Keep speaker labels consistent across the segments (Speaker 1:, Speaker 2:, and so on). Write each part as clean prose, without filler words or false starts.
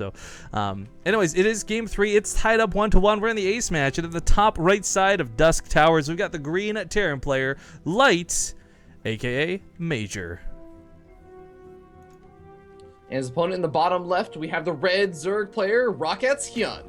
Speaker 1: So, anyways, it is game 3. It's tied up 1-1. We're in the ace match, and at the top right side of Dusk Towers, we've got the green Terran player, Light, aka MajOr.
Speaker 2: And his opponent in the bottom left, we have the red Zerg player, Rocket's HyuN.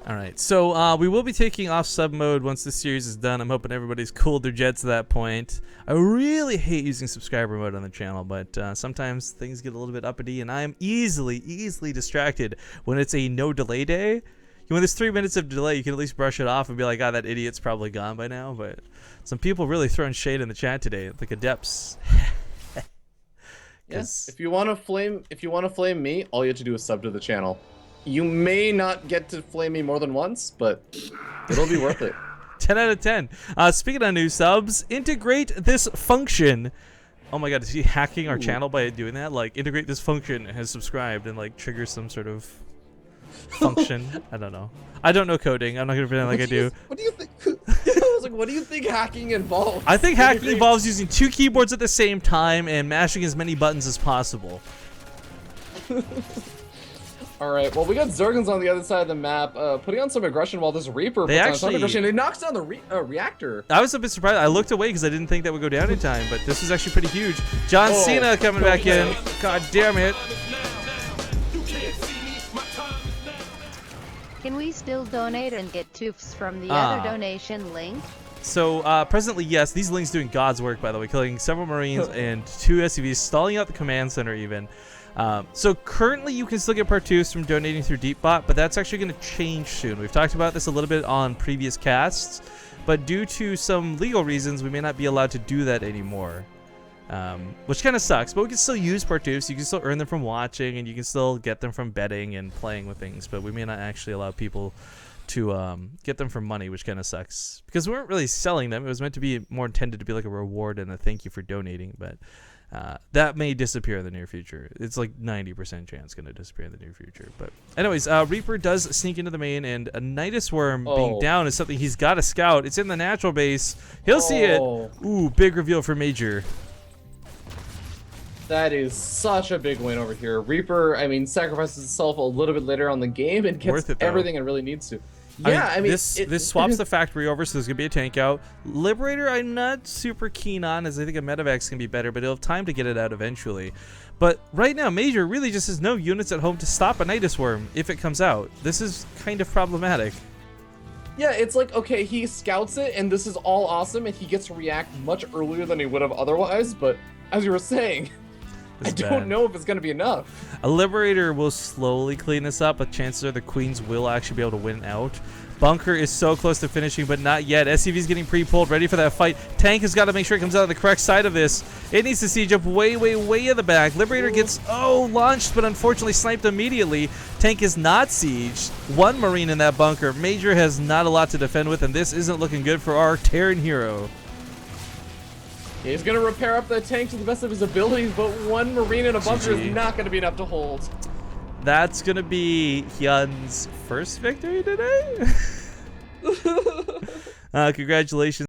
Speaker 1: Alright, so we will be taking off sub mode once this series is done. I'm hoping everybody's cooled their jets at that point. I really hate using subscriber mode on the channel, but sometimes things get a little bit uppity, and I am easily distracted when it's a no delay day. When there's 3 minutes of delay, you can at least brush it off and be like, ah, that idiot's probably gone by now. But some people really throwing shade in the chat today, like adepts.
Speaker 2: Yes. If you want to flame me, all you have to do is sub to the channel. You may not get to flame me more than once, but it'll be worth it.
Speaker 1: 10 out of 10. Speaking of new subs, integrate this function. Oh my god, is he hacking our channel by doing that? Like, integrate this function, has subscribed, and like trigger some sort of function. I don't know. I don't know coding. I'm not gonna pretend like I do.
Speaker 2: What do you think? I was like, what do you think hacking involves?
Speaker 1: I think hacking involves using 2 keyboards at the same time and mashing as many buttons as possible.
Speaker 2: Alright, well, we got Zergans on the other side of the map, putting on some aggression while this Reaper puts on some aggression. It knocks down the reactor.
Speaker 1: I was a bit surprised. I looked away because I didn't think that would go down in time, but this is actually pretty huge. John Cena coming back in. God damn it.
Speaker 3: Can we still donate and get TvZ from the other donation link?
Speaker 1: So, presently, yes, these links doing God's work, by the way, killing several Marines and 2 SCVs, stalling out the command center even. So currently you can still get part 2s from donating through DeepBot, but that's actually going to change soon. We've talked about this a little bit on previous casts, but due to some legal reasons, we may not be allowed to do that anymore. Which kind of sucks, but we can still use part 2s, so you can still earn them from watching, and you can still get them from betting and playing with things, but we may not actually allow people to get them for money, which kind of sucks. Because we weren't really selling them. It was meant to be more intended to be like a reward and a thank you for donating, but that may disappear in the near future. It's like 90% chance going to disappear in the near future. But anyways, Reaper does sneak into the main, and a Nidus Worm being down is something he's got to scout. It's in the natural base. He'll see it. Ooh, big reveal for MajOr.
Speaker 2: That is such a big win over here. Reaper, I mean, sacrifices itself a little bit later on the game and gets everything it really needs to. Yeah, I mean
Speaker 1: this swaps the factory over, so there's gonna be a tank out. Liberator, I'm not super keen on, as I think a medevac can be better, but he'll have time to get it out eventually. But right now, MajOr really just has no units at home to stop a Nidus Worm if it comes out. This is kind of problematic.
Speaker 2: Yeah, it's like, okay, he scouts it, and this is all awesome, and he gets to react much earlier than he would have otherwise, but as you were saying, I don't know if it's going to be enough.
Speaker 1: A Liberator will slowly clean this up, but chances are the Queens will actually be able to win out. Bunker is so close to finishing, but not yet. SCV's getting pre-pulled, ready for that fight. Tank has got to make sure it comes out on the correct side of this. It needs to siege up way in the back. Liberator gets, launched, but unfortunately sniped immediately. Tank is not sieged. 1 Marine in that bunker. MajOr has not a lot to defend with, and this isn't looking good for our Terran hero.
Speaker 2: He's going to repair up the tank to the best of his abilities, but 1 Marine in a bunker is not going to be enough to hold.
Speaker 1: That's going to be HyuN's first victory today? Congratulations.